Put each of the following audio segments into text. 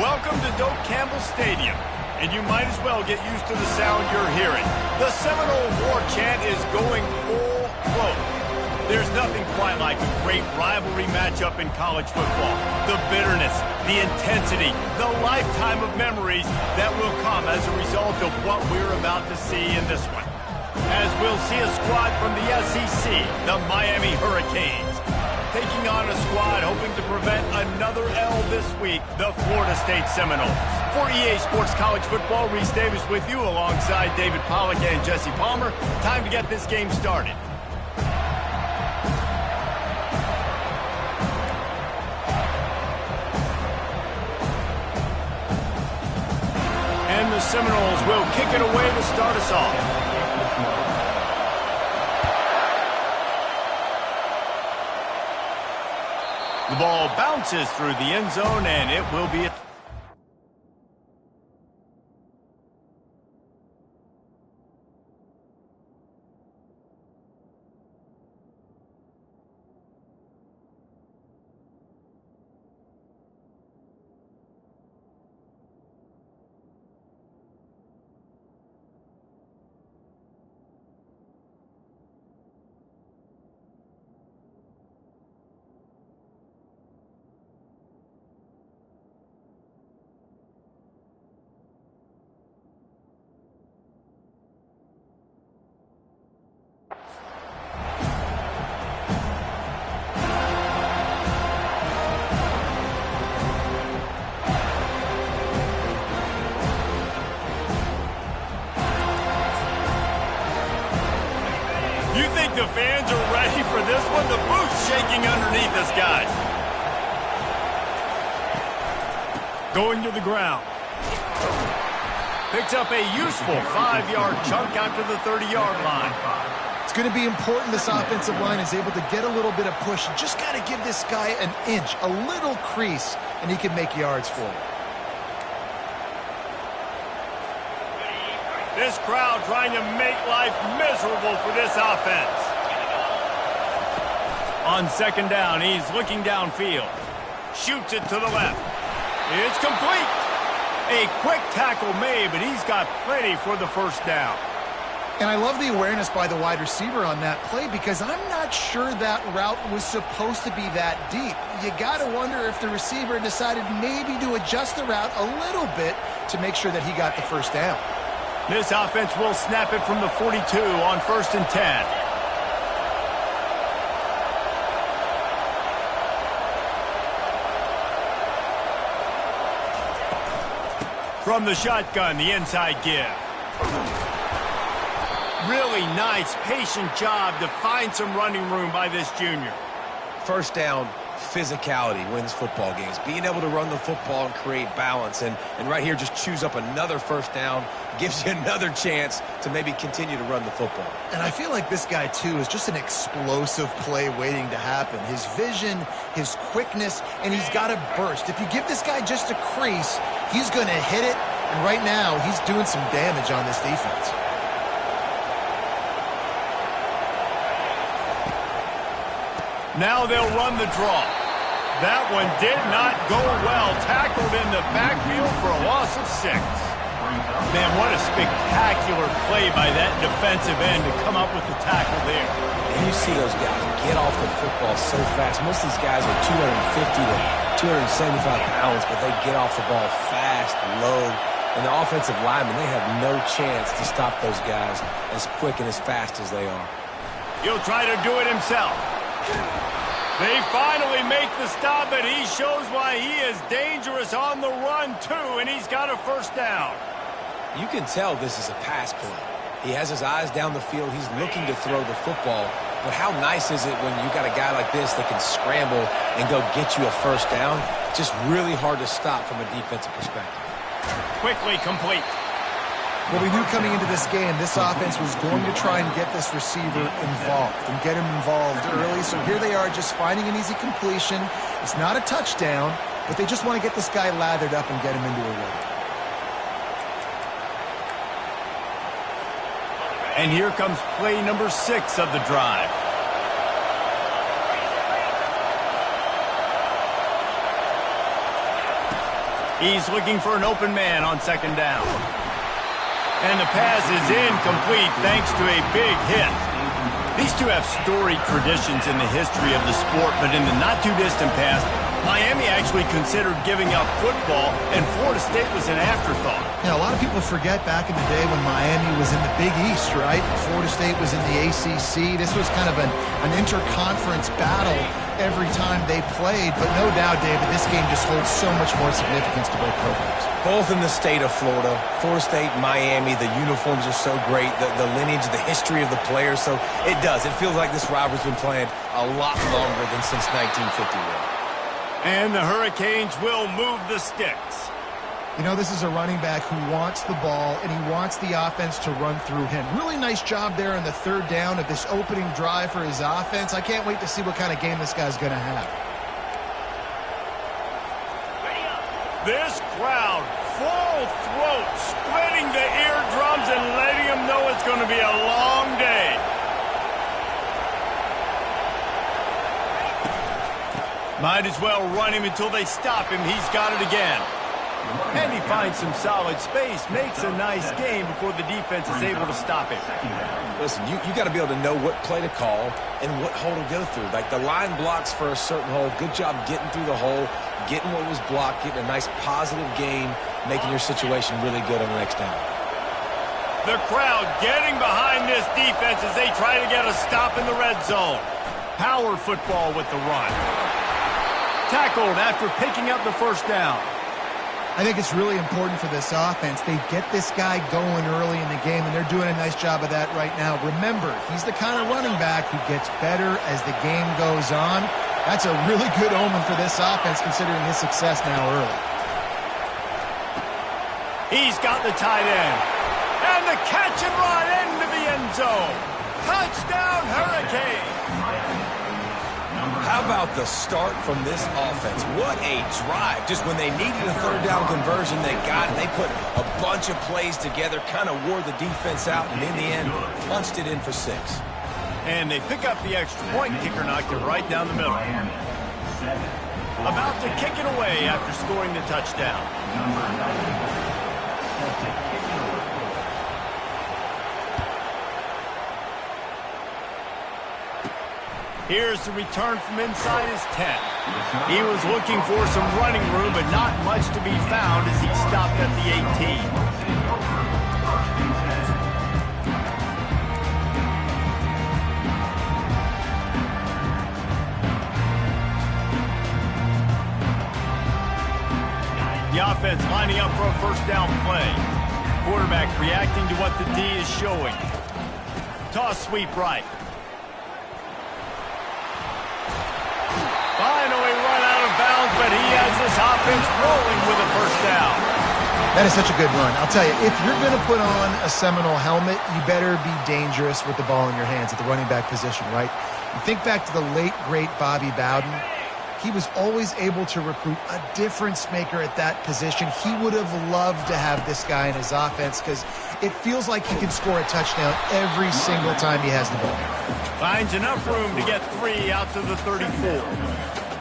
Welcome to Doak Campbell Stadium, and you might as well get used to the sound you're hearing. The Seminole War chant is going full float. There's nothing quite like a great rivalry matchup in college football. The bitterness, the intensity, the lifetime of memories that will come as a result of what we're about to see in this one. As we'll see a squad from the SEC, the Miami Hurricanes, taking on a squad hoping to prevent another L this week, the Florida State Seminoles. For EA Sports College Football, Reese Davis with you alongside David Pollack and Jesse Palmer. Time to get this game started. And the Seminoles will kick it away to start us off. The ball bounces through the end zone, and it will be a... You think the fans are ready for this one? The booth's shaking underneath us, guys. Going to the ground. Picks up a useful 5-yard chunk after the 30-yard line. It's going to be important this offensive line is able to get a little bit of push. You just got to give this guy an inch, a little crease, and he can make yards for you. This crowd trying to make life miserable for this offense. On second down, he's looking downfield. Shoots it to the left. It's complete. A quick tackle made, but he's got plenty for the first down. And I love the awareness by the wide receiver on that play because I'm not sure that route was supposed to be that deep. You got to wonder if the receiver decided maybe to adjust the route a little bit to make sure that he got the first down. This offense will snap it from the 42 on 1st and 10. From the shotgun, the inside give. Really nice, patient job to find some running room by this junior. First down, physicality wins football games. Being able to run the football and create balance. And right here, just choose up another first down. Gives you another chance to maybe continue to run the football. And I feel like this guy, too, is just an explosive play waiting to happen. His vision, his quickness, and he's got a burst. If you give this guy just a crease, he's going to hit it. And right now, he's doing some damage on this defense. Now they'll run the draw. That one did not go well. Tackled in the backfield for a loss of 6. Man, what a spectacular play by that defensive end to come up with the tackle there. And you see those guys get off the football so fast. Most of these guys are 250 to 275 pounds, but they get off the ball fast, low. And the offensive linemen, they have no chance to stop those guys as quick and as fast as they are. He'll try to do it himself. They finally make the stop, but he shows why he is dangerous on the run, too, and he's got a first down. You can tell this is a pass play. He has his eyes down the field. He's looking to throw the football. But how nice is it when you got a guy like this that can scramble and go get you a first down? Just really hard to stop from a defensive perspective. Quickly complete. Well, we knew coming into this game, this offense was going to try and get this receiver involved and get him involved early. So here they are just finding an easy completion. It's not a touchdown, but they just want to get this guy lathered up and get him into a rhythm. And here comes play number 6 of the drive. He's looking for an open man on second down. And the pass is incomplete thanks to a big hit. These two have storied traditions in the history of the sport, but in the not-too-distant past, Miami actually considered giving up football, and Florida State was an afterthought. Yeah, a lot of people forget back in the day when Miami was in the Big East, right? Florida State was in the ACC. This was kind of an interconference battle every time they played, but no doubt, David, this game just holds so much more significance to both programs. Both in the state of Florida. Florida State, Miami, the uniforms are so great, the lineage, the history of the players, so it does. It feels like this rivalry's been playing a lot longer than since 1951. And the Hurricanes will move the sticks. You know, this is a running back who wants the ball, and he wants the offense to run through him. Really nice job there on the third down of this opening drive for his offense. I can't wait to see what kind of game this guy's going to have. This crowd, full throat, splitting the eardrums and letting them know it's going to be a long day. Might as well run him until they stop him. He's got it again. And he finds some solid space, makes a nice game before the defense is able to stop him. Listen, you got to be able to know what play to call and what hole to go through. Like the line blocks for a certain hole. Good job getting through the hole, getting what was blocked, getting a nice positive gain, making your situation really good on the next down. The crowd getting behind this defense as they try to get a stop in the red zone. Power football with the run. Tackled after picking up the first down. I think it's really important for this offense. They get this guy going early in the game, and they're doing a nice job of that right now. Remember, he's the kind of running back who gets better as the game goes on. That's a really good omen for this offense, considering his success now early. He's got the tight end. And the catch and run into the end zone. Touchdown, Hurricane! How about the start from this offense? What a drive. Just when they needed a third down conversion, they got it. They put a bunch of plays together, kind of wore the defense out, and in the end, punched it in for 6. And they pick up the extra point. Kicker knocked it right down the middle. About to kick it away after scoring the touchdown. Here's the return from inside his 10. He was looking for some running room, but not much to be found as he stopped at the 18. The offense lining up for a first down play. Quarterback reacting to what the D is showing. Toss sweep right. Finally run out of bounds, but he has this offense rolling with a first down. That is such a good run. I'll tell you, if you're going to put on a Seminole helmet, you better be dangerous with the ball in your hands at the running back position, right? You think back to the late, great Bobby Bowden. He was always able to recruit a difference maker at that position. He would have loved to have this guy in his offense because it feels like he can score a touchdown every single time he has the ball. Finds enough room to get 3 out to the 34.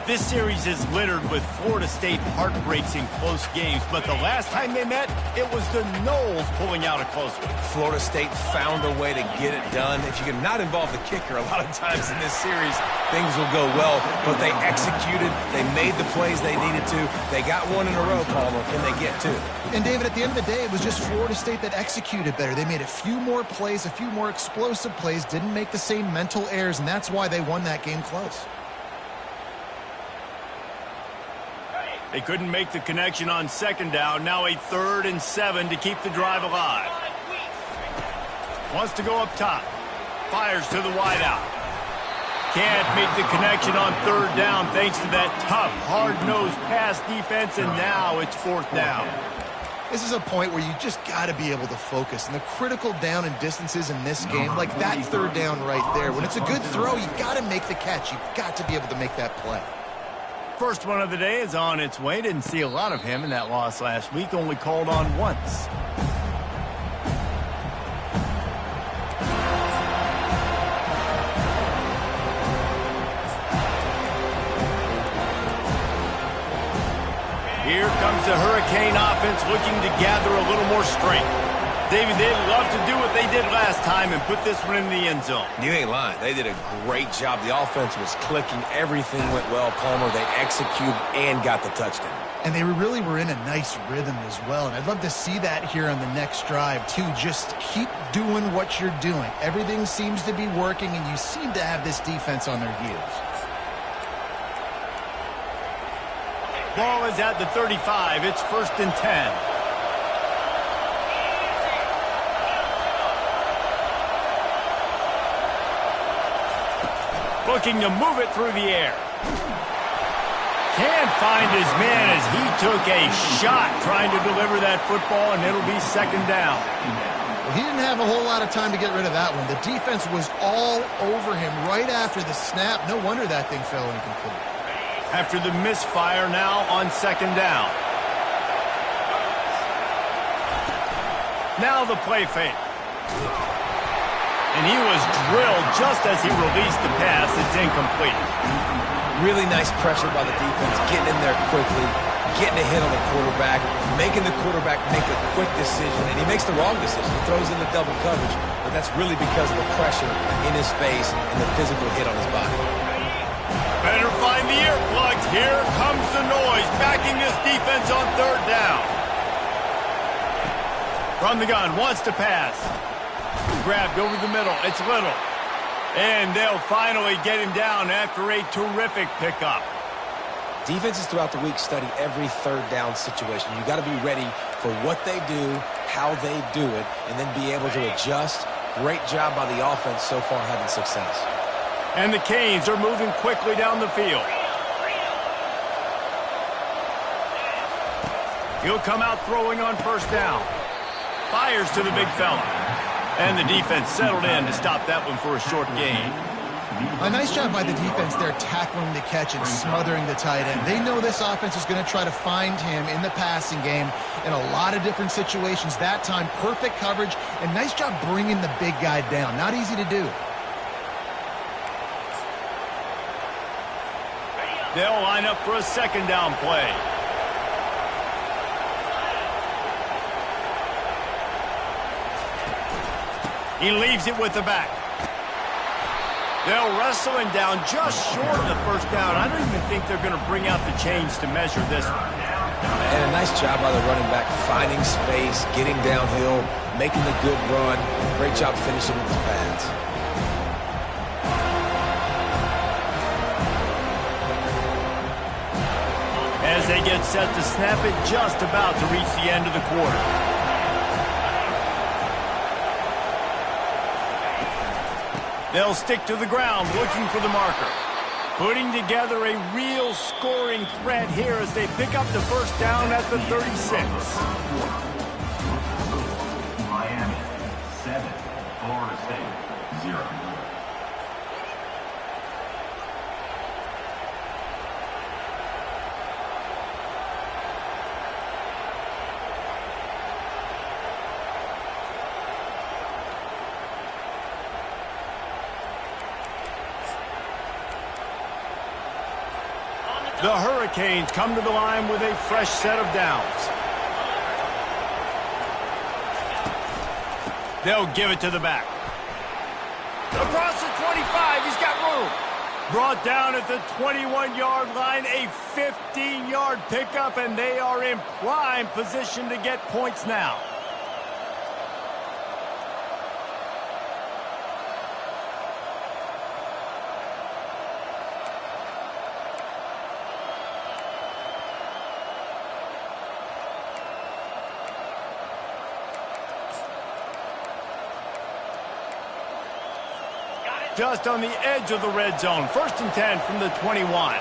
This series is littered with Florida State heartbreaks in close games, but the last time they met, it was the Noles pulling out a close one. Florida State found a way to get it done. If you can not involve the kicker, a lot of times in this series, things will go well, but they executed, they made the plays they needed to. They got one in a row, Palmer. Can they get 2? And, David, at the end of the day, it was just Florida State that executed better. They made a few more plays, a few more explosive plays, didn't make the same mental errors, and that's why they won that game close. They couldn't make the connection on second down. Now a 3rd and 7 to keep the drive alive. Wants to go up top. Fires to the wideout. Can't make the connection on 3rd down thanks to that tough, hard-nosed pass defense, and now it's 4th down. This is a point where you just got to be able to focus. And the critical down and distances in this game, like that 3rd down right there, when it's a good throw, you got to make the catch. You've got to be able to make that play. First one of the day is on its way. Didn't see a lot of him in that loss last week. Only called on once. Here comes the Hurricane offense looking to gather a little more strength. David, they'd love to do what they did last time and put this one in the end zone. You ain't lying. They did a great job. The offense was clicking. Everything went well, Palmer. They executed and got the touchdown. And they really were in a nice rhythm as well. And I'd love to see that here on the next drive, too. Just keep doing what you're doing. Everything seems to be working, and you seem to have this defense on their heels. Ball is at the 35. It's 1st and 10. Looking to move it through the air. Can't find his man as he took a shot trying to deliver that football, and it'll be 2nd down. Well, he didn't have a whole lot of time to get rid of that one. The defense was all over him right after the snap. No wonder that thing fell incomplete. After the misfire, now on 2nd down. Now the play fake. And he was drilled just as he released the pass. It's incomplete. Really nice pressure by the defense, getting in there quickly, getting a hit on the quarterback, making the quarterback make a quick decision, and he makes the wrong decision. He throws into double coverage, but that's really because of the pressure in his face and the physical hit on his body. Better find the earplugs. Here comes the noise, backing this defense on 3rd down. From the gun, wants to pass. Grabbed over the middle. It's Little. And they'll finally get him down after a terrific pickup. Defenses throughout the week study every 3rd down situation. You got to be ready for what they do, how they do it, and then be able to adjust. Great job by the offense so far having success. And the Canes are moving quickly down the field. He'll come out throwing on 1st down. Fires to the big fella. And the defense settled in to stop that one for a short gain. A nice job by the defense there tackling the catch and smothering the tight end. They know this offense is going to try to find him in the passing game in a lot of different situations. That time, perfect coverage, and nice job bringing the big guy down. Not easy to do. They'll line up for a 2nd down play. He leaves it with the back. They'll wrestle him down just short of the 1st down. I don't even think they're going to bring out the chains to measure this one. And a nice job by the running back, finding space, getting downhill, making the good run. Great job finishing with his pads. As they get set to snap it, just about to reach the end of the quarter. They'll stick to the ground, looking for the marker. Putting together a real scoring threat here as they pick up the 1st down at the 36. Miami, 7. Florida State, 0. The Hurricanes come to the line with a fresh set of downs. They'll give it to the back. Across the 25, he's got room. Brought down at the 21-yard line, a 15-yard pickup, and they are in prime position to get points now. Just on the edge of the red zone. 1st and 10 from the 21.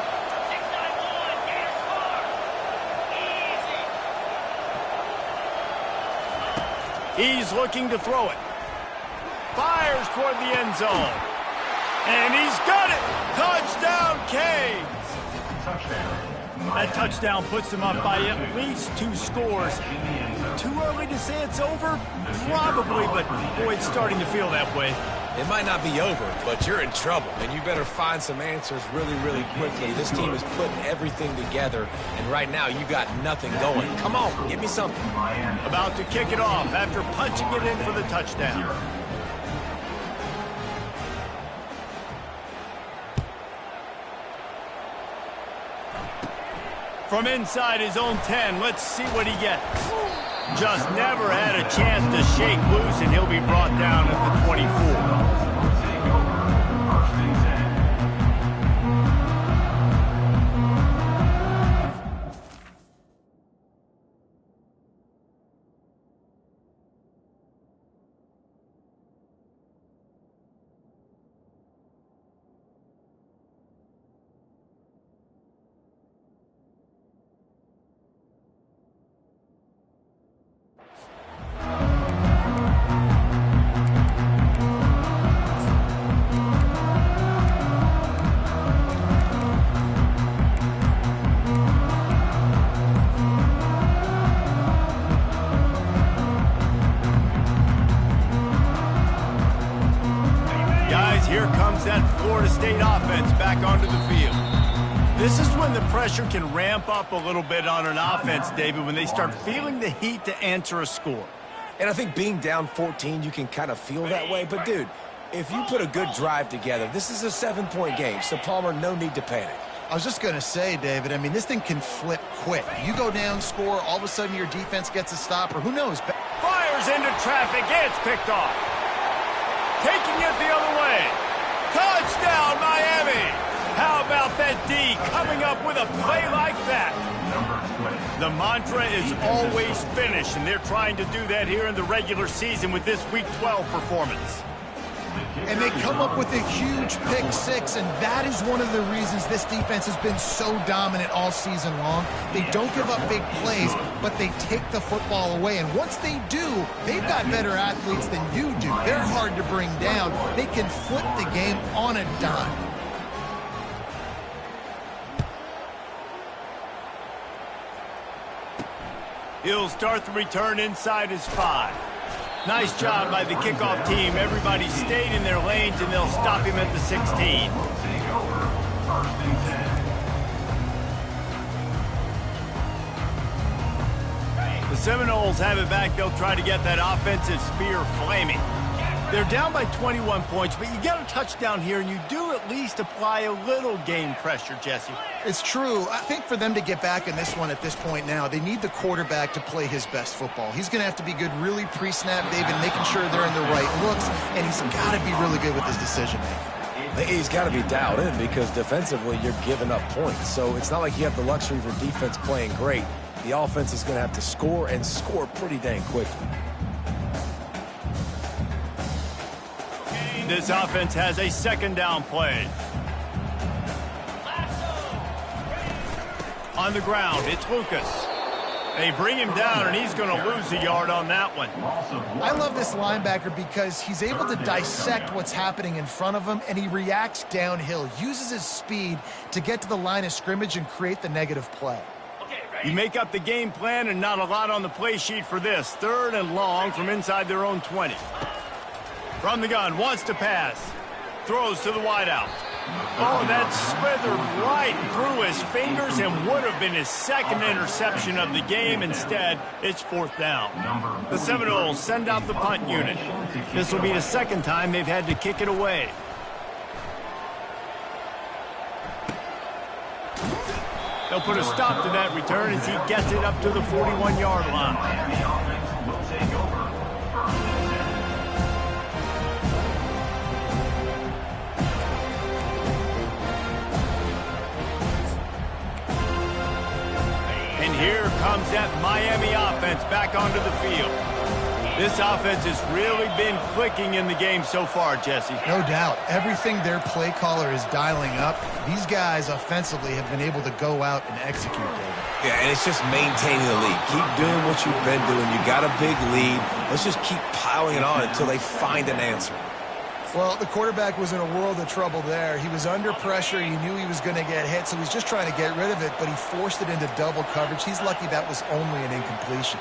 He's looking to throw it. Fires toward the end zone. And he's got it. Touchdown, Canes. That touchdown puts them up by at least 2 scores. Too early to say it's over? Probably, but boy, it's starting to feel that way. It might not be over, but you're in trouble, and you better find some answers really, really quickly. This team is putting everything together, and right now you got nothing going. Come on, give me something. About to kick it off after punching it in for the touchdown. From inside his own 10, let's see what he gets. Just never had a chance to shake loose, and he'll be brought down at the 24. Here comes that Florida State offense back onto the field. This is when the pressure can ramp up a little bit on an offense, David, when they start feeling the heat to answer a score. And I think being down 14, you can kind of feel that way. But, dude, if you put a good drive together, this is a 7-point game. So, Palmer, no need to panic. I was just going to say, David, I mean, this thing can flip quick. You go down, score, all of a sudden your defense gets a stop, or who knows. Fires into traffic, it's picked off. Taking it the other way. Touchdown, Miami! How about that D coming up with a play like that? The mantra is always finish, and they're trying to do that here in the regular season with this Week 12 performance. And they come up with a huge pick six, and that is one of the reasons this defense has been so dominant all season long. They don't give up big plays, but they take the football away. And once they do, they've got better athletes than you do. They're hard to bring down. They can flip the game on a dime. He'll start the return inside his 5. Nice job by the kickoff team. Everybody stayed in their lanes, and they'll stop him at the 16. The Seminoles have it back. They'll try to get that offensive spear flaming. They're down by 21 points, but you get a touchdown here, and you do at least apply a little game pressure, Jesse. It's true. I think for them to get back in this one at this point now, they need the quarterback to play his best football. He's going to have to be good really pre-snap, David, making sure they're in the right looks, and he's got to be really good with his decision-making. He's got to be dialed in because defensively you're giving up points. So it's not like you have the luxury for defense playing great. The offense is going to have to score and score pretty dang quickly. This offense has a second down play. On the ground, it's Lucas. They bring him down, and he's going to lose a yard on that one. I love this linebacker because he's able to dissect what's happening in front of him, and he reacts downhill, uses his speed to get to the line of scrimmage and create the negative play. You make up the game plan, and not a lot on the play sheet for this. 3rd and long from inside their own 20. From the gun, wants to pass. Throws to the wideout. Oh, that slithered right through his fingers and would have been his second interception of the game. Instead, it's 4th down. The Seminoles send out the punt unit. This will be the second time they've had to kick it away. They'll put a stop to that return as he gets it up to the 41-yard line. And here comes that Miami offense back onto the field. This offense has really been clicking in the game so far, Jesse. No doubt. Everything their play caller is dialing up, these guys offensively have been able to go out and execute, David. Yeah, and it's just maintaining the lead. Keep doing what you've been doing. You got a big lead. Let's just keep piling it on until they find an answer. Well, the quarterback was in a world of trouble there. He was under pressure. He knew he was going to get hit, so he's just trying to get rid of it, but he forced it into double coverage. He's lucky that was only an incompletion.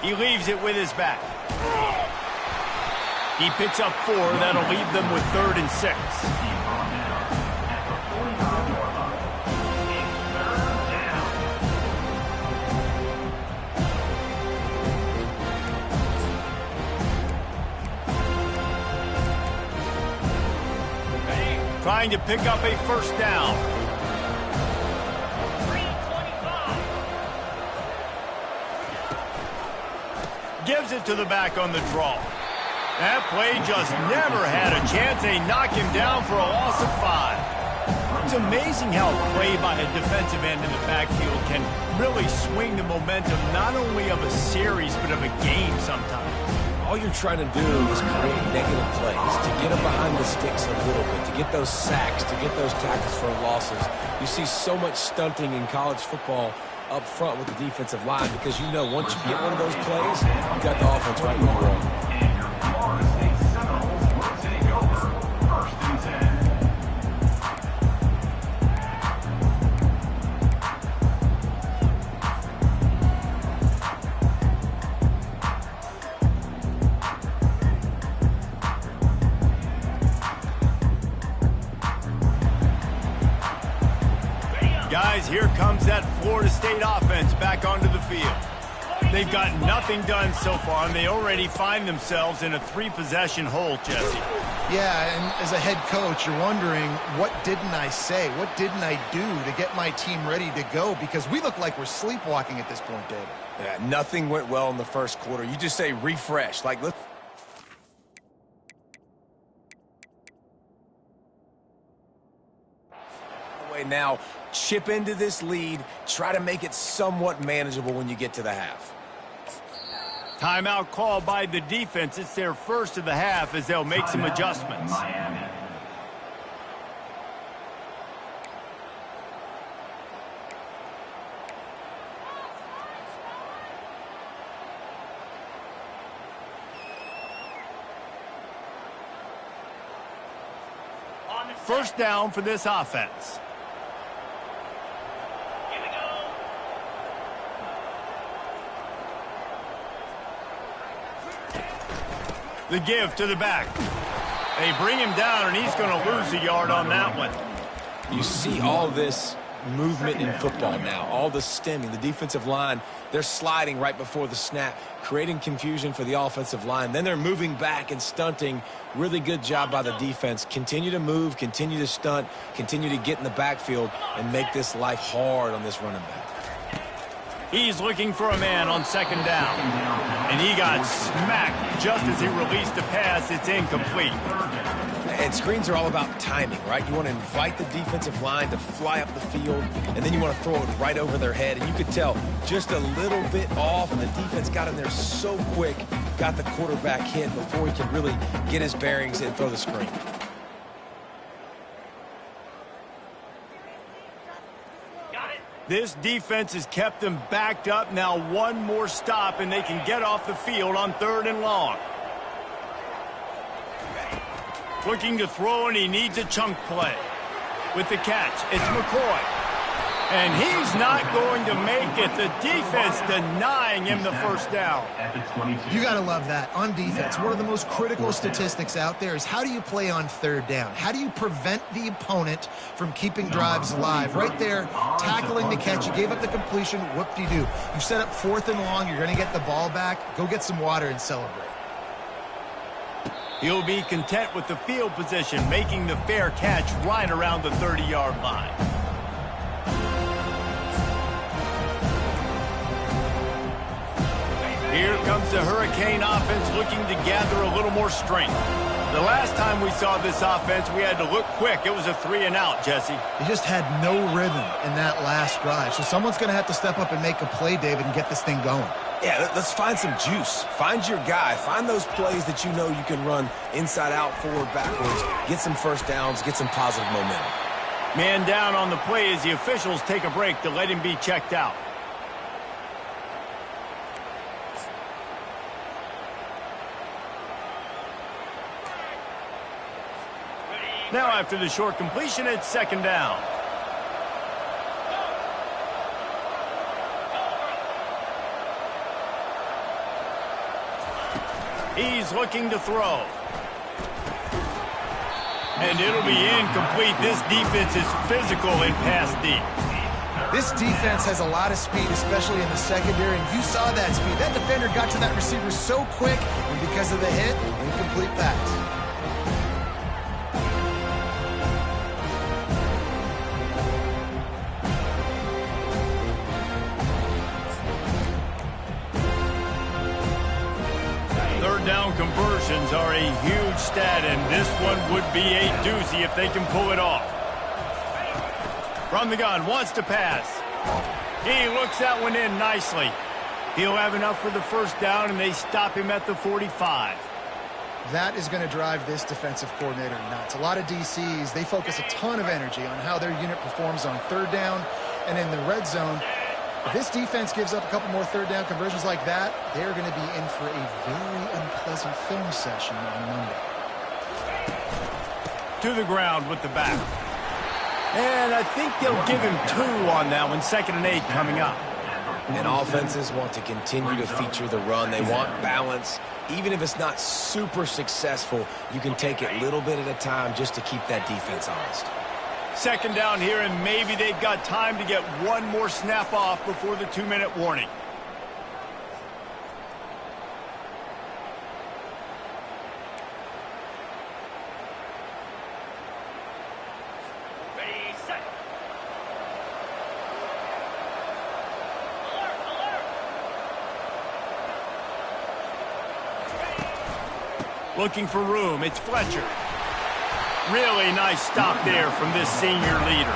He leaves it with his back. He picks up 4. That'll leave them with 3rd and 6. Trying to pick up a 1st down. Gives it to the back on the draw. That play just never had a chance. They knock him down for a loss of 5. It's amazing how a play by a defensive end in the backfield can really swing the momentum not only of a series but of a game sometimes. All you're trying to do is create negative plays, to get them behind the sticks a little bit, to get those sacks, to get those tackles for losses. You see so much stunting in college football up front with the defensive line because you know once you get one of those plays, you got the offense right where you want. Guys, here comes that Florida State offense back onto the field. They've got nothing done so far, and they already find themselves in a 3-possession hole, Jesse. Yeah, and as a head coach, you're wondering, what didn't I say? What didn't I do to get my team ready to go? Because we look like we're sleepwalking at this point, David. Yeah, nothing went well in the first quarter. You just say refresh. Like, let's... Now, chip into this lead. Try to make it somewhat manageable when you get to the half. Timeout call by the defense. It's their first of the half as they'll make some adjustments. First down for this offense. The give to the back. They bring him down, and he's going to lose a yard on that one. You see all this movement in football now, all the stemming, the defensive line, they're sliding right before the snap, creating confusion for the offensive line. Then they're moving back and stunting. Really good job by the defense. Continue to move, continue to stunt, continue to get in the backfield, and make this life hard on this running back. He's looking for a man on 2nd down. And he got smacked just as he released the pass. It's incomplete. And screens are all about timing, right? You want to invite the defensive line to fly up the field, and then you want to throw it right over their head. And you could tell just a little bit off, and the defense got in there so quick, got the quarterback hit before he could really get his bearings and throw the screen. This defense has kept them backed up. Now one more stop, and they can get off the field on 3rd and long. Looking to throw, and he needs a chunk play. With the catch, it's McCoy. And he's not going to make it. The defense denying him the 1st down. You got to love that. On defense, one of the most critical statistics out there is how do you play on 3rd down? How do you prevent the opponent from keeping drives alive? Right there, tackling the catch. You gave up the completion. Whoop-de-doo. You set up 4th and long. You're going to get the ball back. Go get some water and celebrate. He'll be content with the field position, making the fair catch right around the 30-yard line. Here comes the Hurricane offense looking to gather a little more strength. The last time we saw this offense, we had to look quick. It was a 3-and-out, Jesse. He just had no rhythm in that last drive. So someone's going to have to step up and make a play, David, and get this thing going. Yeah, let's find some juice. Find your guy. Find those plays that you know you can run inside out, forward, backwards. Get some 1st downs. Get some positive momentum. Man down on the play as the officials take a break to let him be checked out. Now after the short completion, it's 2nd down. He's looking to throw. And it'll be incomplete. This defense is physical in pass deep. This defense has a lot of speed, especially in the secondary, and you saw that speed. That defender got to that receiver so quick, and because of the hit, incomplete pass. Down conversions are a huge stat, and this one would be a doozy if they can pull it off. From the gun, wants to pass. He looks that one in nicely. He'll have enough for the first down, and they stop him at the 45. That is going to drive this defensive coordinator nuts. A lot of DCs, they focus a ton of energy on how their unit performs on third down and in the red zone. If this defense gives up a couple more third down conversions like that, they're going to be in for a very unpleasant film session on Monday. To the ground with the back. And I think they'll give him 2 on that one. 2nd and 8 coming up. And offenses want to continue to feature the run. They want balance. Even if it's not super successful, you can take it little bit at a time just to keep that defense honest. 2nd down here, and maybe they've got time to get one more snap off before the 2-minute warning. Ready, set. Alert. Looking for room. It's Fletcher. Really nice stop there from this senior leader.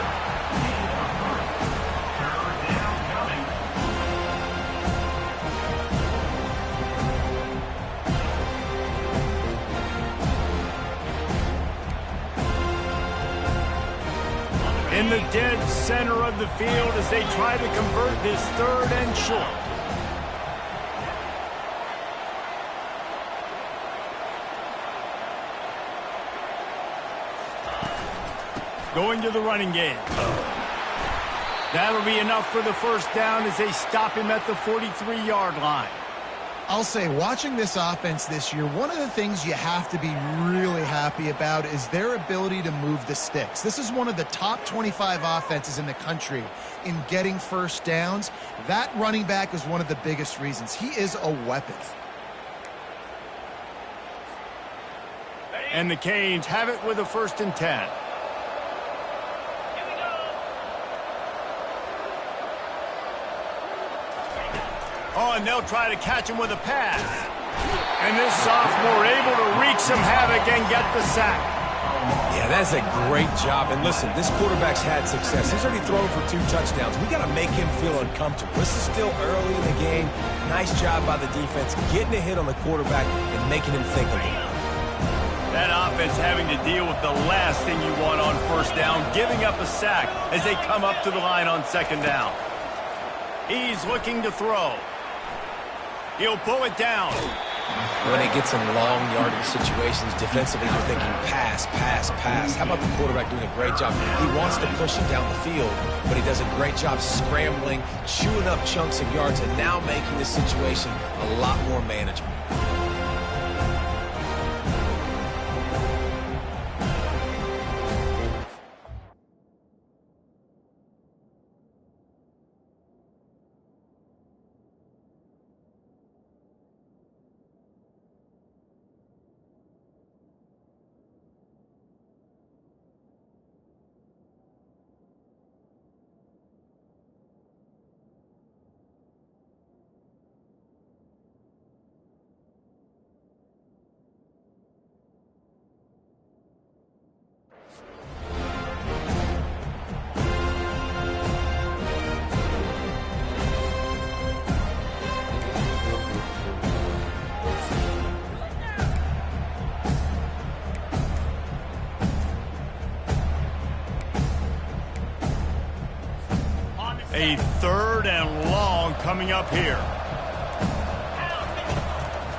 In the dead center of the field as they try to convert this 3rd and short. Going to the running game. That'll be enough for the first down as they stop him at the 43-yard line. I'll say, watching this offense this year, one of the things you have to be really happy about is their ability to move the sticks. This is one of the top 25 offenses in the country in getting first downs. That running back is one of the biggest reasons. He is a weapon. And the Canes have it with a 1st and 10. Oh, and they'll try to catch him with a pass. And this sophomore able to wreak some havoc and get the sack. Yeah, that's a great job. And listen, this quarterback's had success. He's already thrown for 2 touchdowns. We got to make him feel uncomfortable. This is still early in the game. Nice job by the defense, getting a hit on the quarterback and making him think a little. That offense having to deal with the last thing you want on 1st down, giving up a sack as they come up to the line on 2nd down. He's looking to throw. He'll pull it down. When it gets in long yardage situations, defensively, you're thinking pass, pass, pass. How about the quarterback doing a great job? He wants to push it down the field, but he does a great job scrambling, chewing up chunks of yards, and now making the situation a lot more manageable. A 3rd and long coming up here.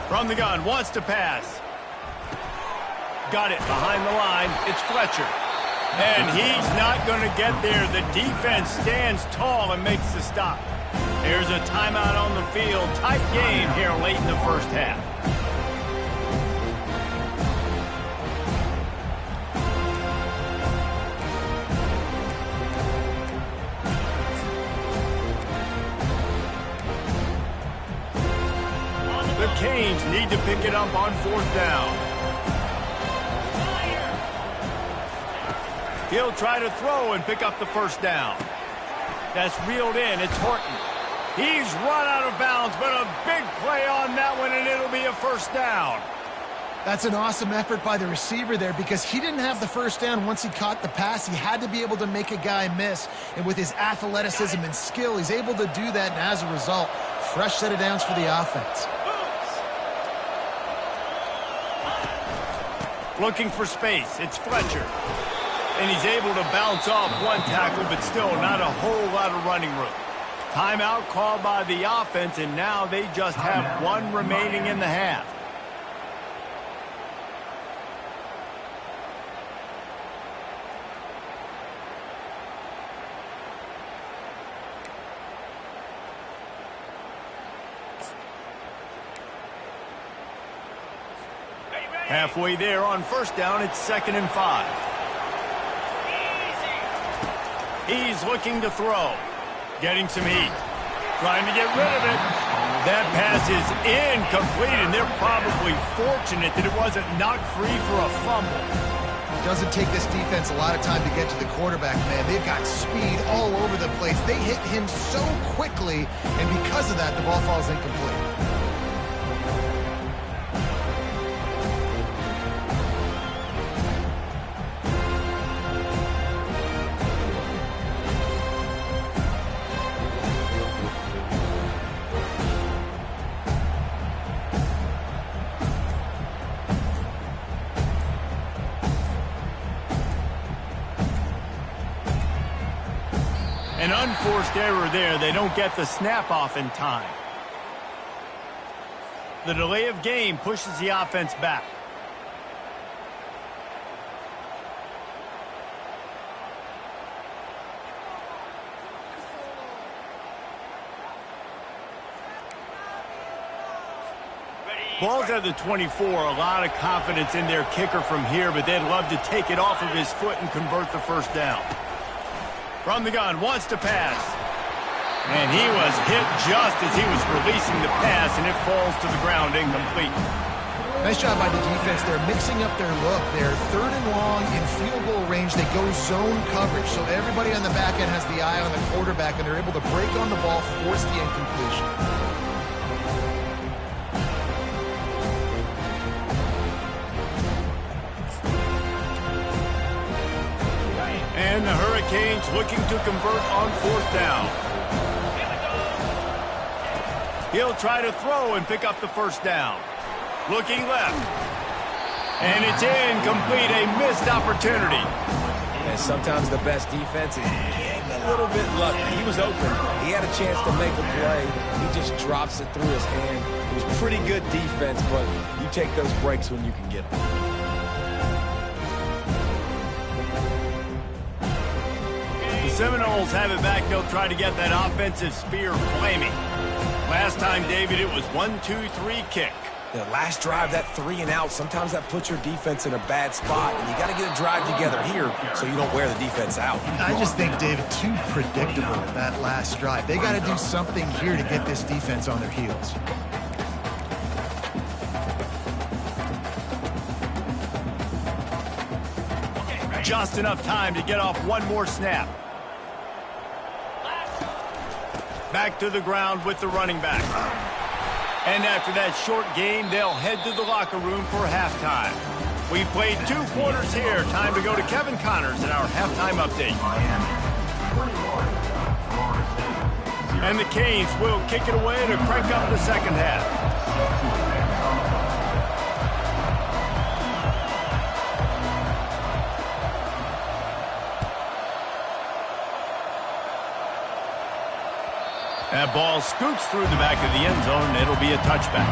From the gun, wants to pass. Got it behind the line. It's Fletcher. And he's not going to get there. The defense stands tall and makes the stop. There's a timeout on the field. Tight game here late in the 1st half. Canes need to pick it up on 4th down. He'll try to throw and pick up the 1st down. That's reeled in. It's Horton. He's run out of bounds, but a big play on that one, and it'll be a 1st down. That's an awesome effort by the receiver there because he didn't have the 1st down once he caught the pass. He had to be able to make a guy miss, and with his athleticism and skill, he's able to do that, and as a result, fresh set of downs for the offense. Looking for space. It's Fletcher. And he's able to bounce off one tackle, but still not a whole lot of running room. Timeout called by the offense, and now they just have one remaining in the half. Halfway there on 1st down, it's 2nd and 5. He's looking to throw. Getting some heat. Trying to get rid of it. That pass is incomplete, and they're probably fortunate that it wasn't knocked free for a fumble. It doesn't take this defense a lot of time to get to the quarterback, man. They've got speed all over the place. They hit him so quickly, and because of that, the ball falls incomplete. An unforced error there. They don't get the snap off in time. The delay of game pushes the offense back. Ball's at the 24. A lot of confidence in their kicker from here, but they'd love to take it off of his foot and convert the 1st down. From the gun, wants to pass. And he was hit just as he was releasing the pass, and it falls to the ground incomplete. Nice job by the defense. They're mixing up their look. They're 3rd and long in field goal range. They go zone coverage, so everybody on the back end has the eye on the quarterback, and they're able to break on the ball, force the incompletion. And the Hurricanes looking to convert on 4th down. He'll try to throw and pick up the 1st down. Looking left. And it's incomplete, a missed opportunity. And sometimes the best defense is getting a little bit lucky. He was open. He had a chance to make a play. He just drops it through his hand. It was pretty good defense, but you take those breaks when you can get them. Seminoles have it back. They'll try to get that offensive spear flaming. Last time, David, it was 1-2-3 kick. The last drive, that 3 and out, sometimes that puts your defense in a bad spot, and you got to get a drive together here so you don't wear the defense out. I just think, David, too predictable that last drive. They got to do something here to get this defense on their heels. Just enough time to get off one more snap. Back to the ground with the running back. And after that short game, they'll head to the locker room for halftime. We've played 2 quarters here. Time to go to Kevin Connors in our halftime update. And the Canes will kick it away to crank up the second half. That ball scoots through the back of the end zone, and it'll be a touchback.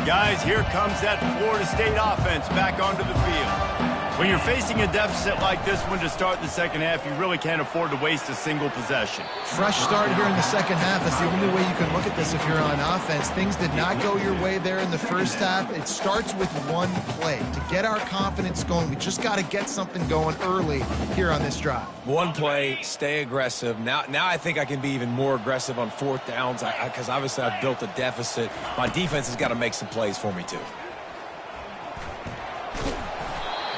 Guys, here comes that Florida State offense back onto the field. When you're facing a deficit like this one to start the second half, you really can't afford to waste a single possession. Fresh start here in the second half. That's the only way you can look at this if you're on offense. Things did not go your way there in the first half. It starts with one play. To get our confidence going, we just got to get something going early here on this drive. One play, stay aggressive. Now I think I can be even more aggressive on fourth downs because obviously I've built a deficit. My defense has got to make some plays for me too.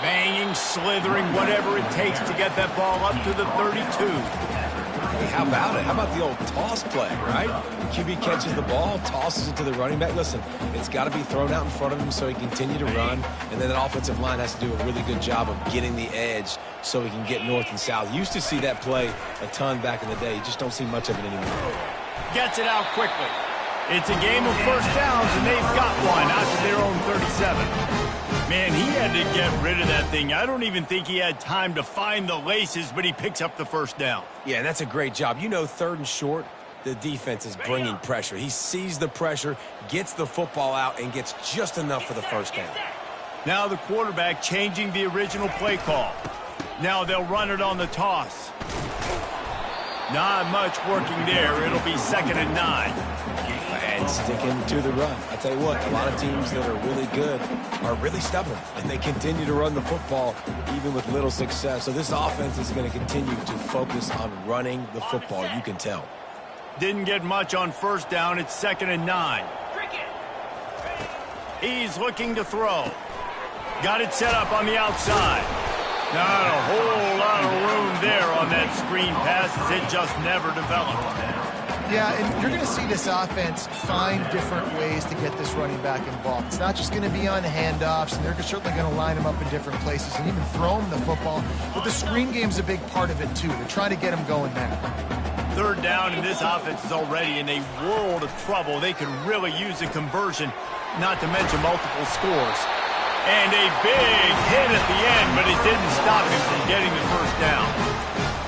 Banging, slithering, whatever it takes to get that ball up to the 32. Hey, how about it? How about the old toss play, right? QB catches the ball, tosses it to the running back. Listen, it's got to be thrown out in front of him so he can continue to run, and then the offensive line has to do a really good job of getting the edge so he can get north and south. Used to see that play a ton back in the day. You just don't see much of it anymore. Gets it out quickly. It's a game of first downs, and they've got one out to their own 37. Man, he had to get rid of that thing. I don't even think he had time to find the laces, but he picks up the first down. Yeah, and that's a great job. You know, third and short, the defense is bringing pressure. He sees the pressure, gets the football out, and gets just enough for the first down. Now the quarterback changing the original play call. Now they'll run it on the toss. Not much working there. It'll be 2nd and 9. And sticking to the run. I tell you what, a lot of teams that are really good are really stubborn, and they continue to run the football even with little success. So this offense is going to continue to focus on running the football. You can tell. Didn't get much on first down. It's 2nd and 9. He's looking to throw. Got it set up on the outside. Not a whole lot of room there on that screen pass as it just never developed. Yeah, and you're going to see this offense find different ways to get this running back involved. It's not just going to be on handoffs, and they're certainly going to line him up in different places and even throw him the football. But the screen game's a big part of it, too. They're trying to get him going there. Third down, and this offense is already in a world of trouble. They can really use a conversion, not to mention multiple scores. And a big hit at the end, but it didn't stop him from getting the first down.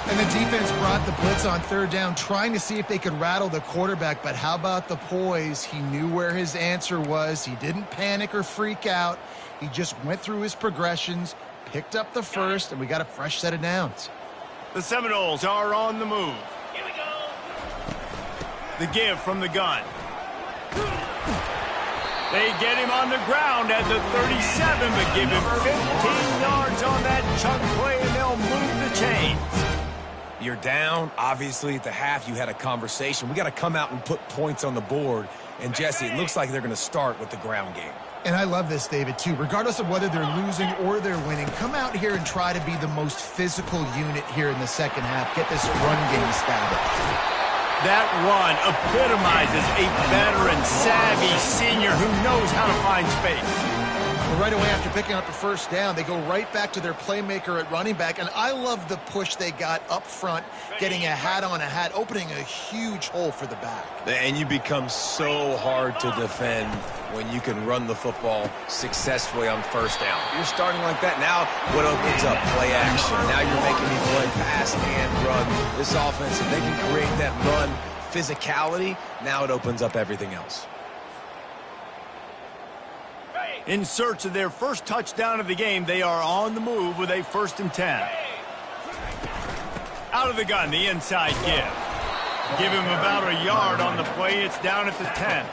And the defense brought the blitz on third down, trying to see if they could rattle the quarterback. But how about the poise? He knew where his answer was. He didn't panic or freak out. He just went through his progressions, picked up the first, and we got a fresh set of downs. The Seminoles are on the move. Here we go. The give from the gun. They get him on the ground at the 37, but give him 15 yards on that chunk play, and they'll move the chains. You're down. Obviously, at the half, you had a conversation. We got to come out and put points on the board. And, Jesse, it looks like they're going to start with the ground game. And I love this, David, too. Regardless of whether they're losing or they're winning, come out here and try to be the most physical unit here in the second half. Get this run game established. That run epitomizes a veteran, savvy senior who knows how to find space. Well, right away after picking up the first down, they go right back to their playmaker at running back. And I love the push they got up front, getting a hat on a hat, opening a huge hole for the back. And you become so hard to defend when you can run the football successfully on first down. You're starting like that. Now what opens up? Play action. Now you're making me play pass and run. This offense, if they can create that run physicality, now it opens up everything else. In search of their first touchdown of the game, they are on the move with a 1st and 10. Out of the gun, the inside give. Give him about a yard on the play. It's down at the 10.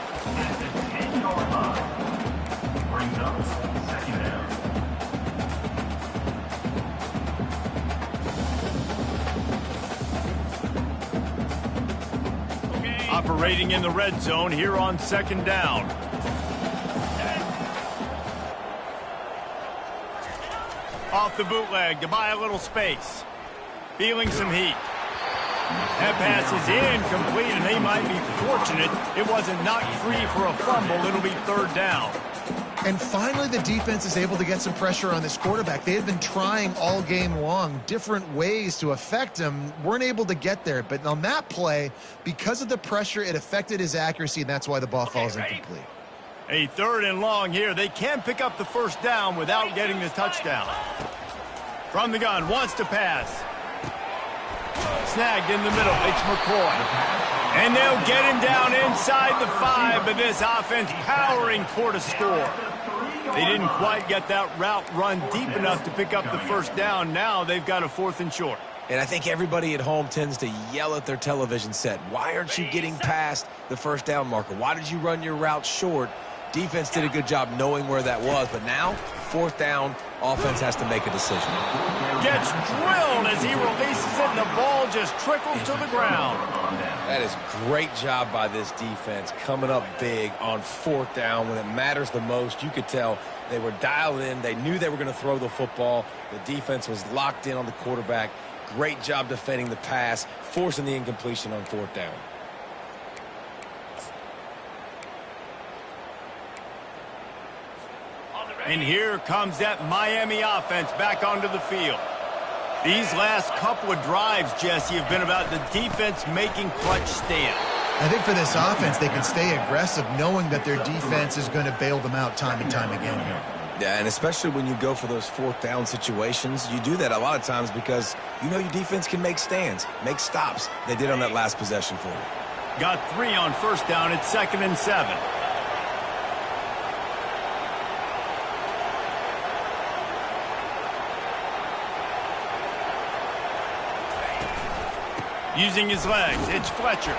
Brings up 2nd down. Operating in the red zone here on 2nd down. Off the bootleg to buy a little space. Feeling some heat. That pass is incomplete, and they might be fortunate it wasn't knocked free for a fumble. It'll be 3rd down. And finally, the defense is able to get some pressure on this quarterback. They had been trying all game long, different ways to affect him. Weren't able to get there. But on that play, because of the pressure, it affected his accuracy, and that's why the ball falls incomplete. A 3rd and long here. They can pick up the first down without getting the touchdown. From the gun, wants to pass. Snagged in the middle. It's McCoy. And they'll get him down inside the 5, but this offense powering toward a score. They didn't quite get that route run deep enough to pick up the first down. Now they've got a 4th and short. And I think everybody at home tends to yell at their television set. Why aren't you getting past the first down marker? Why did you run your route short? Defense did a good job knowing where that was, but now, 4th down, offense has to make a decision. Gets drilled as he releases it, and the ball just trickles to the ground. That is great job by this defense, coming up big on 4th down when it matters the most. You could tell they were dialed in. They knew they were going to throw the football. The defense was locked in on the quarterback. Great job defending the pass, forcing the incompletion on 4th down. And here comes that Miami offense back onto the field. These last couple of drives, Jesse, have been about the defense making clutch stand. I think for this offense, they can stay aggressive knowing that their defense is going to bail them out time and time again here. Yeah, and especially when you go for those 4th down situations, you do that a lot of times because you know your defense can make stands, make stops. They did on that last possession for you. Got 3 on 1st down. It's 2nd and 7. Using his legs, it's Fletcher.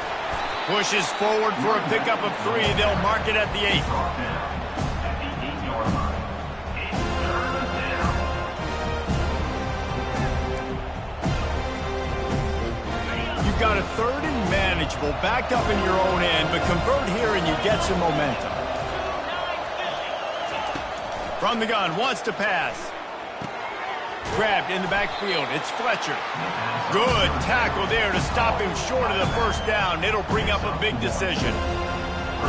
Pushes forward for a pickup of 3. They'll mark it at the 8. At the 8-yard line. It's 3rd down. You've got a 3rd and manageable, backed up in your own end, but convert here and you get some momentum. From the gun, wants to pass. Grabbed in the backfield. It's Fletcher. Good tackle there to stop him short of the first down. It'll bring up a big decision.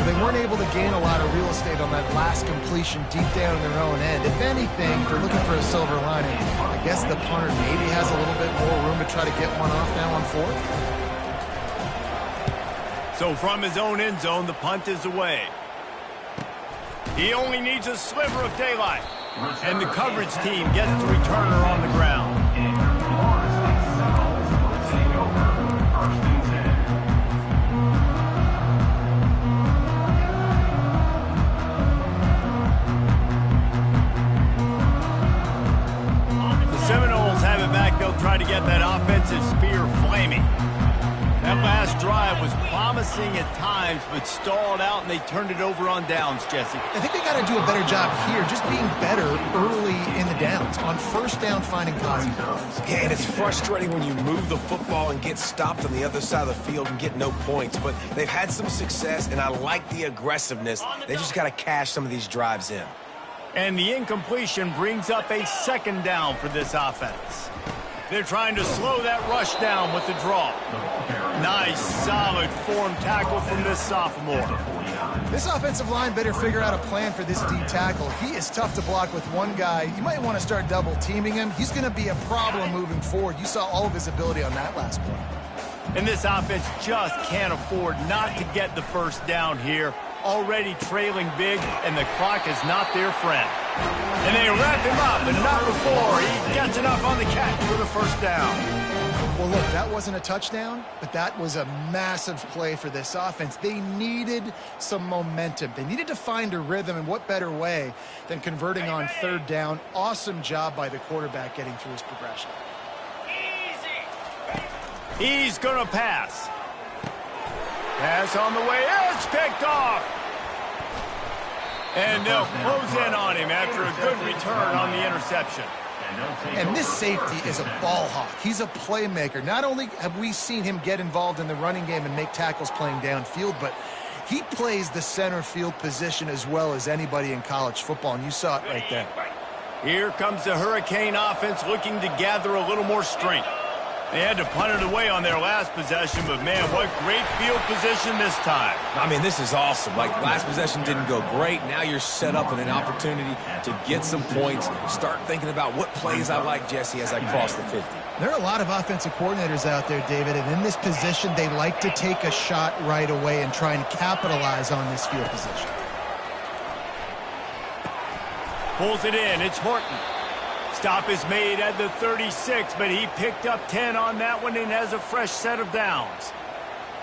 They weren't able to gain a lot of real estate on that last completion deep down in their own end. If anything, they're looking for a silver lining. I guess the punter maybe has a little bit more room to try to get one off now on 4th. So from his own end zone, the punt is away. He only needs a sliver of daylight. And the coverage team gets the returner on the ground. The Seminoles have it back. They'll try to get that offensive spear flaming. That last drive was promising at times, but stalled out, and they turned it over on downs, Jesse. I think they got to do a better job here, just being better early in the downs. On 1st down, finding positive plays. Yeah, and it's frustrating when you move the football and get stopped on the other side of the field and get no points. But they've had some success, and I like the aggressiveness. They just got to cash some of these drives in. And the incompletion brings up a 2nd down for this offense. They're trying to slow that rush down with the draw. Nice, solid form tackle from this sophomore. This offensive line better figure out a plan for this D tackle. He is tough to block with one guy. You might want to start double teaming him. He's going to be a problem moving forward. You saw all of his ability on that last play. And this offense just can't afford not to get the first down here. Already trailing big, and the clock is not their friend. And they wrap him up, and not before he gets enough on the catch for the first down. Well, look, that wasn't a touchdown, but that was a massive play for this offense. They needed some momentum. They needed to find a rhythm, and what better way than converting on 3rd down. Awesome job by the quarterback getting through his progression. He's going to pass. Pass on the way. It's picked off. And they'll close in on him after a good return on the interception. And this safety is a ball hawk. He's a playmaker. Not only have we seen him get involved in the running game and make tackles playing downfield, but he plays the center field position as well as anybody in college football, and you saw it right there. Here comes the Hurricane offense looking to gather a little more strength. They had to punt it away on their last possession, but, man, what great field position this time. I mean, this is awesome. Like, last possession didn't go great. Now you're set up in an opportunity to get some points. Start thinking about what plays I like, Jesse, as I cross the 50. There are a lot of offensive coordinators out there, David, and in this position, they like to take a shot right away and try and capitalize on this field position. Pulls it in. It's Horton. Stop is made at the 36, but he picked up 10 on that one and has a fresh set of downs.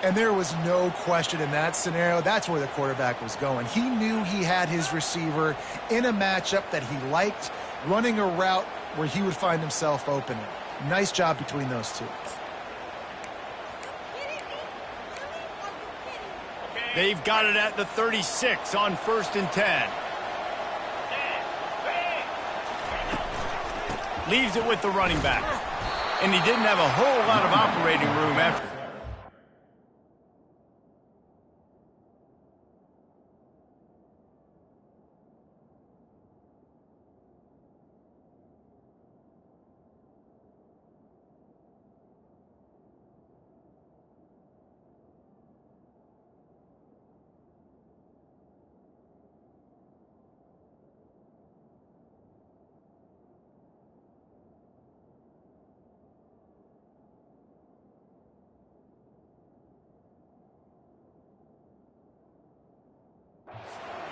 And there was no question in that scenario. That's where the quarterback was going. He knew he had his receiver in a matchup that he liked, running a route where he would find himself open. Nice job between those two. They've got it at the 36 on 1st and 10. Leaves it with the running back. And he didn't have a whole lot of operating room after.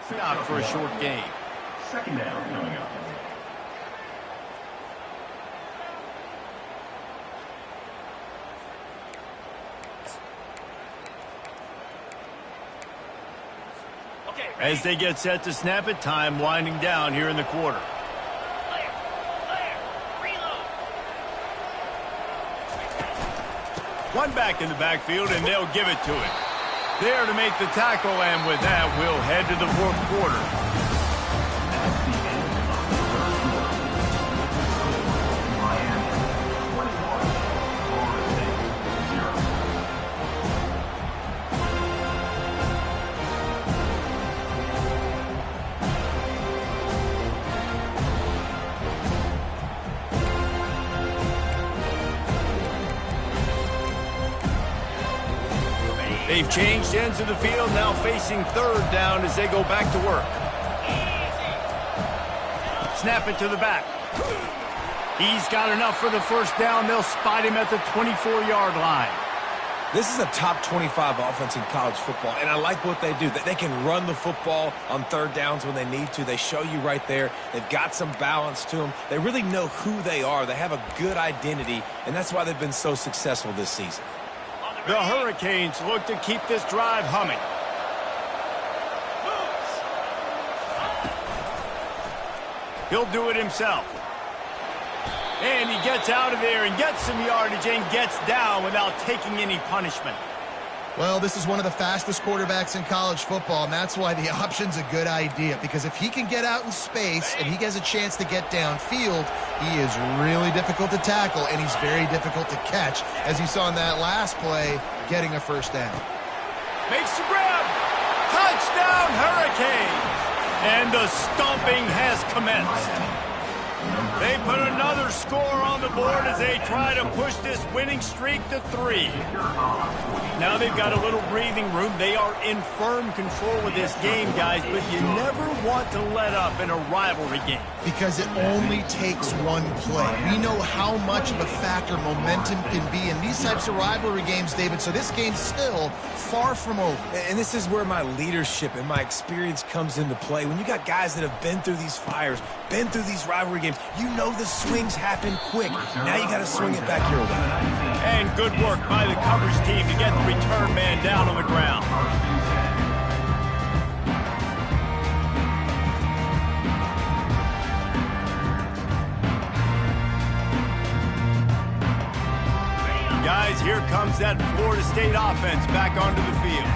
Stop for a short game. 2nd down coming up. As they get set to snap it, time winding down here in the quarter. One back in the backfield, and they'll give it to him. There to make the tackle, and with that, we'll head to the 4th quarter. That's the end of the 3rd quarter. Miami 21, Florida State 0. They've changed ends of the field, now facing 3rd down as they go back to work. Snap it to the back. He's got enough for the 1st down. They'll spot him at the 24-yard line. This is a top 25 offense in college football, and I like what they do. They can run the football on 3rd downs when they need to. They show you right there. They've got some balance to them. They really know who they are. They have a good identity, and that's why they've been so successful this season. The Hurricanes look to keep this drive humming. He'll do it himself. And he gets out of there and gets some yardage and gets down without taking any punishment. Well, this is one of the fastest quarterbacks in college football, and that's why the option's a good idea. Because if he can get out in space and he has a chance to get downfield, he is really difficult to tackle, and he's very difficult to catch, as you saw in that last play, getting a 1st down. Makes the grab. Touchdown, Hurricanes. And the stomping has commenced. They put another score on the board as they try to push this winning streak to 3. Now they've got a little breathing room. They are in firm control of this game, guys, but you never want to let up in a rivalry game. Because it only takes one play. We know how much of a factor momentum can be in these types of rivalry games, David, so this game's still far from over. And this is where my leadership and my experience comes into play. When you got guys that have been through these fires, been through these rivalry games, you know the swings happen quick. Now you got to swing it back your way. And good work by the coverage team to get the return man down on the ground. Guys, here comes that Florida State offense back onto the field.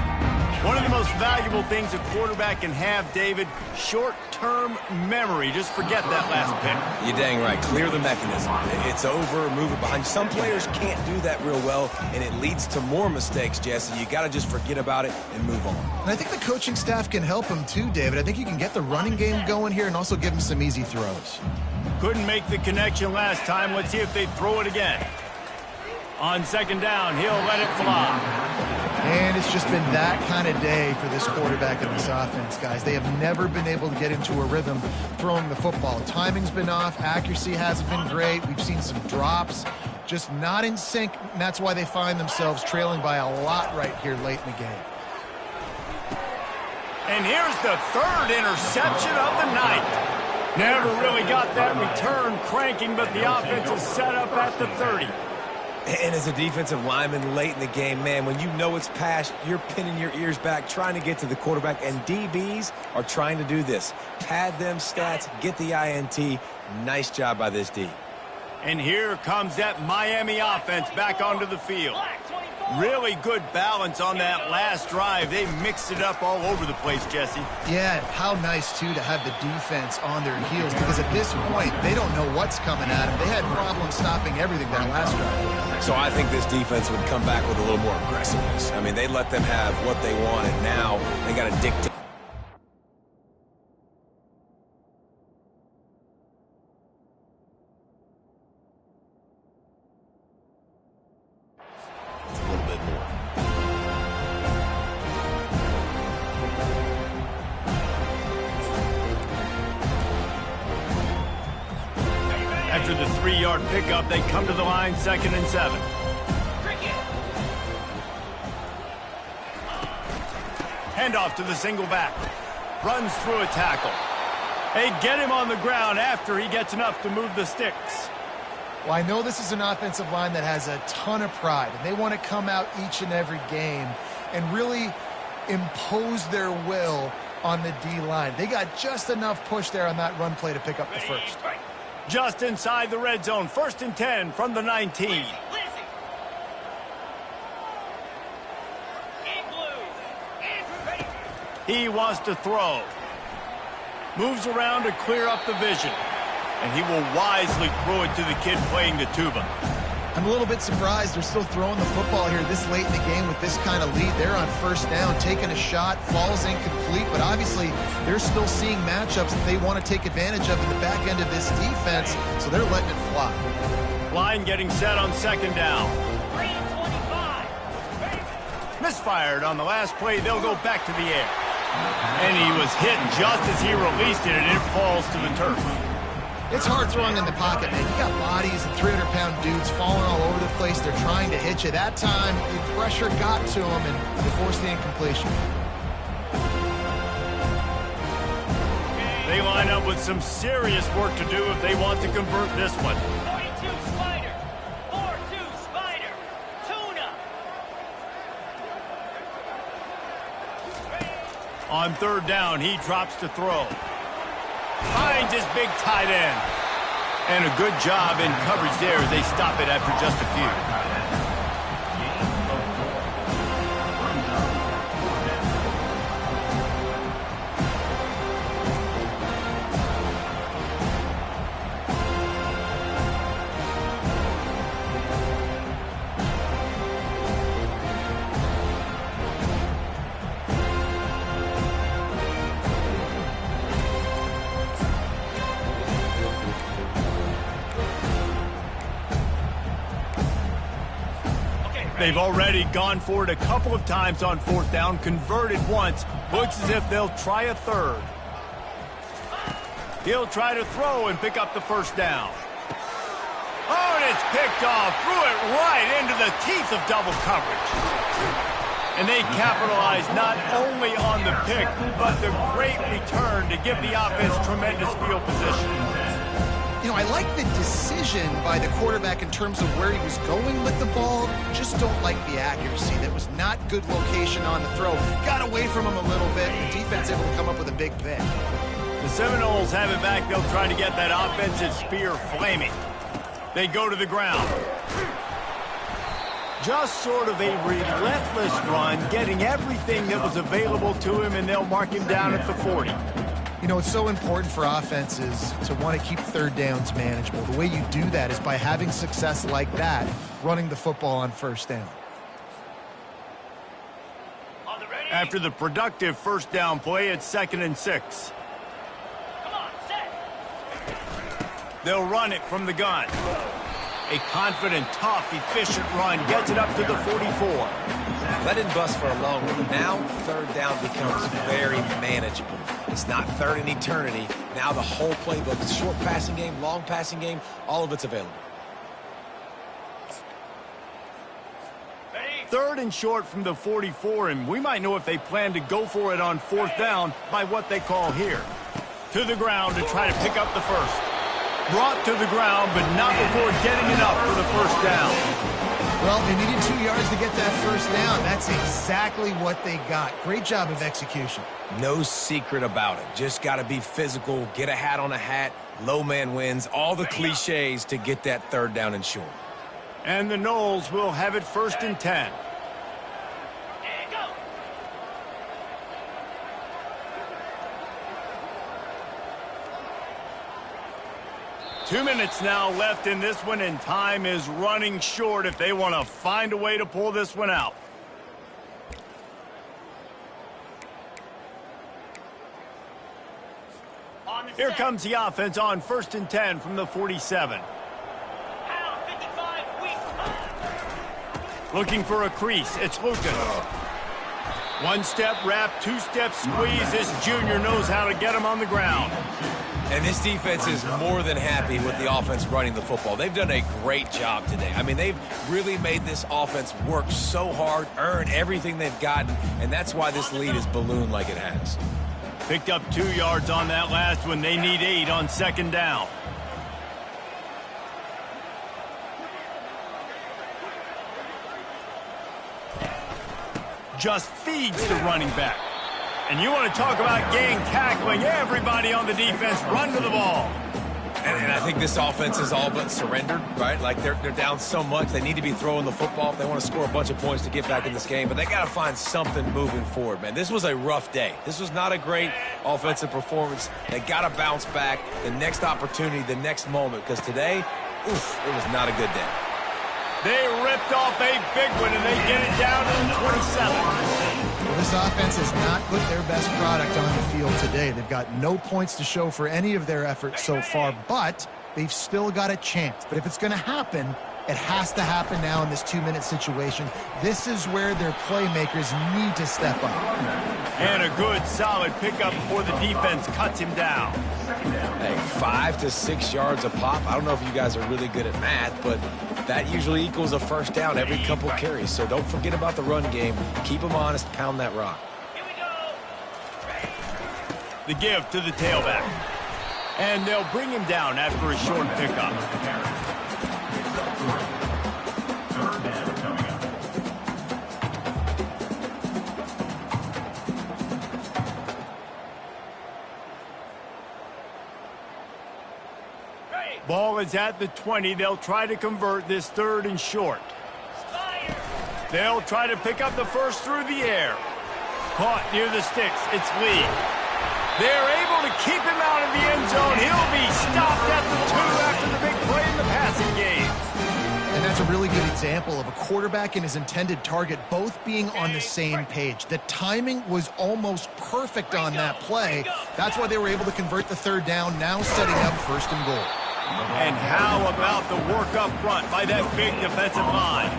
One of the most valuable things a quarterback can have, David, short-term memory. Just forget that last pick. You're dang right. Clear the mechanism. It's over, move it behind. Some players can't do that real well, and it leads to more mistakes, Jesse. You got to just forget about it and move on. And I think the coaching staff can help him too, David. I think you can get the running game going here and also give him some easy throws. Couldn't make the connection last time. Let's see if they throw it again. On 2nd down, he'll let it fly. And it's just been that kind of day for this quarterback and this offense, guys. They have never been able to get into a rhythm throwing the football. Timing's been off. Accuracy hasn't been great. We've seen some drops. Just not in sync, and that's why they find themselves trailing by a lot right here late in the game. And here's the 3rd interception of the night. Never really got that return cranking, but the offense is set up at the 30. And as a defensive lineman late in the game, man, when you know it's pass, you're pinning your ears back, trying to get to the quarterback, and DBs are trying to do this. Pad them stats, get the INT. Nice job by this D. And here comes that Miami offense back onto the field. Really good balance on that last drive. They mixed it up all over the place, Jesse. Yeah, how nice, too, to have the defense on their heels, because at this point, they don't know what's coming at them. They had problems stopping everything that last drive. So I think this defense would come back with a little more aggressiveness. I mean, they let them have what they want, and now they got to dictate. After the 3-yard pickup, they come to the line, 2nd and 7. Handoff to the single back. Runs through a tackle. They get him on the ground after he gets enough to move the sticks. Well, I know this is an offensive line that has a ton of pride, and they want to come out each and every game and really impose their will on the D-line. They got just enough push there on that run play to pick up the first. Just inside the red zone, 1st and 10 from the 19. He wants to throw. Moves around to clear up the vision. And he will wisely throw it to the kid playing the tuba. I'm a little bit surprised they're still throwing the football here this late in the game with this kind of lead. They're on 1st down, taking a shot, falls incomplete, but obviously they're still seeing matchups that they want to take advantage of in the back end of this defense, so they're letting it fly. Line getting set on 2nd down. Misfired on the last play. They'll go back to the air. And he was hit just as he released it, and it falls to the turf. It's hard throwing in the pocket, man. You got bodies and 300-pound dudes falling all over the place. They're trying to hit you. That time, the pressure got to them, and they forced the incompletion. They line up with some serious work to do if they want to convert this one. 42 Spider. 4-2 Spider. Tuna. On 3rd down, he drops to throw. Finds his big tight end. And a good job in coverage there as they stop it after just a few. They've already gone for it a couple of times on 4th down, converted once. Looks as if they'll try a 3rd. He'll try to throw and pick up the 1st down. Oh, and it's picked off. Threw it right into the teeth of double coverage. And they capitalize not only on the pick, but the great return to give the offense tremendous field position. You know, I like the decision by the quarterback in terms of where he was going with the ball. Just don't like the accuracy. That was not good location on the throw. Got away from him a little bit, and the defense able to come up with a big pick. The Seminoles have it back. They'll try to get that offensive spear flaming. They go to the ground. Just sort of a relentless run, getting everything that was available to him, and they'll mark him down at the 40. You know, it's so important for offenses to want to keep 3rd downs manageable. The way you do that is by having success like that, running the football on 1st down. After the productive 1st down play, it's 2nd and 6. Come on, set. They'll run it from the gun. A confident, tough, efficient run gets it up to the 44. Let it bust for a long one. Now 3rd down becomes very manageable. It's not 3rd in eternity. Now the whole playbook, the short passing game, long passing game, all of it's available. 3rd and short from the 44, and we might know if they plan to go for it on 4th down by what they call here. To the ground to try to pick up the 1st. Brought to the ground, but not before getting enough for the 1st down. Well, they needed 2 yards to get that first down. That's exactly what they got. Great job of execution. No secret about it. Just got to be physical, get a hat on a hat, low man wins, all the cliches to get that third down and short. And the Knowles will have it 1st and 10. And go. 2 minutes now left in this one, and time is running short if they want to find a way to pull this one out. On the Here set. comes the offense on 1st and 10 from the 47. Pound 55, weak punch. Looking for a crease. It's Lucas. One-step wrap, two-step squeeze. This junior knows how to get him on the ground. And this defense is more than happy with the offense running the football. They've done a great job today. I mean, they've really made this offense work so hard, earn everything they've gotten, and that's why this lead is ballooned like it has. Picked up 2 yards on that last one. They need 8 on 2nd down. Just feeds the running back. And you want to talk about gang tackling. Everybody on the defense run to the ball. And I think this offense is all but surrendered, right? Like they're down so much, they need to be throwing the football if they want to score a bunch of points to get back in this game. But they got to find something moving forward, man. This was a rough day. This was not a great offensive performance. They got to bounce back the next opportunity, the next moment, because today, oof, it was not a good day. They ripped off a big one, and they get it down to the 27. Well, this offense has not put their best product on the field today. They've got no points to show for any of their efforts so far, but they've still got a chance. But if it's going to happen, it has to happen now in this 2-minute situation. This is where their playmakers need to step up. And a good, solid pickup before the defense cuts him down. Hey, 5 to 6 yards a pop. I don't know if you guys are really good at math, but that usually equals a first down every couple carries. So don't forget about the run game. Keep them honest. Pound that rock. Here we go. The give to the tailback. And they'll bring him down after a short pickup. Third down coming up. Ready. Ball is at the 20. They'll try to convert this 3rd and short. Fire. They'll try to pick up the first through the air. Caught near the sticks. It's Lee. They're able to keep him out of the end zone. He'll be stopped at the 2 after the big play in the passing game. And that's a really good example of a quarterback and his intended target both being on the same page. The timing was almost perfect on that play. That's why they were able to convert the 3rd down, now setting up 1st and goal. And how about the work up front by that big defensive line?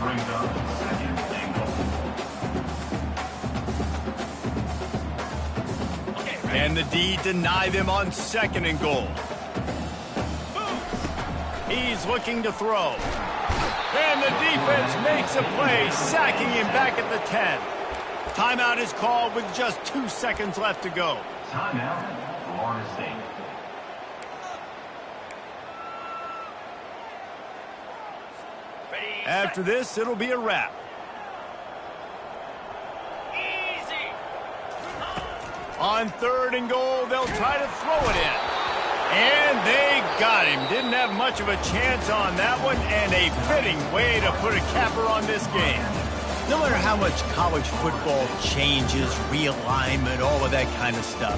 Brings up 2nd and goal. Okay, ready. And the D deny them on 2nd and goal. He's looking to throw. And the defense makes a play, sacking him back at the 10. Timeout is called with just 2 seconds left to go. Timeout, Florida State. Ready. After this, it'll be a wrap. Easy. On 3rd and goal, they'll try to throw it in. And they got him. Didn't have much of a chance on that one, and a fitting way to put a capper on this game. No matter how much college football changes, realignment, all of that kind of stuff,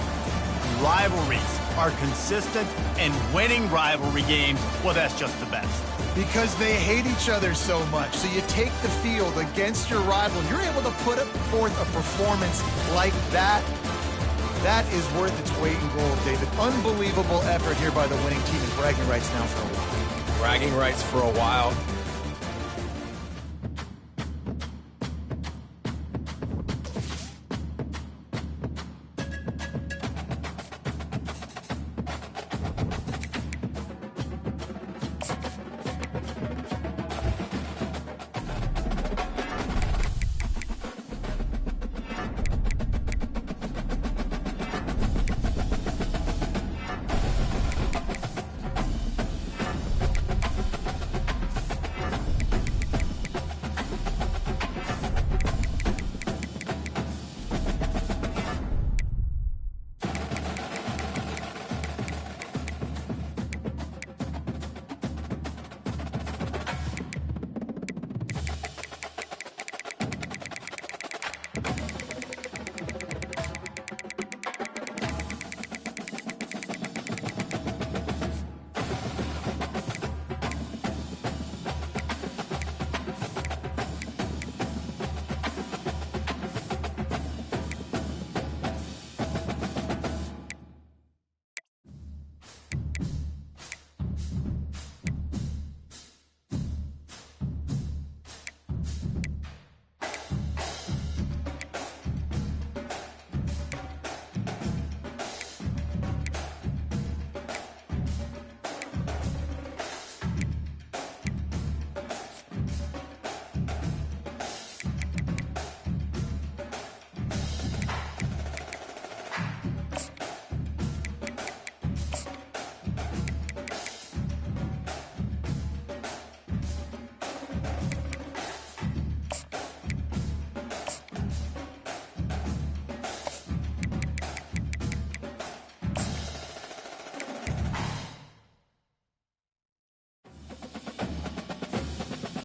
rivalries are consistent, and winning rivalry games, well, that's just the best. Because they hate each other so much. So you take the field against your rival. You're able to put forth a performance like that. That is worth its weight in gold, David. Unbelievable effort here by the winning team, and bragging rights now for a while. Bragging rights for a while.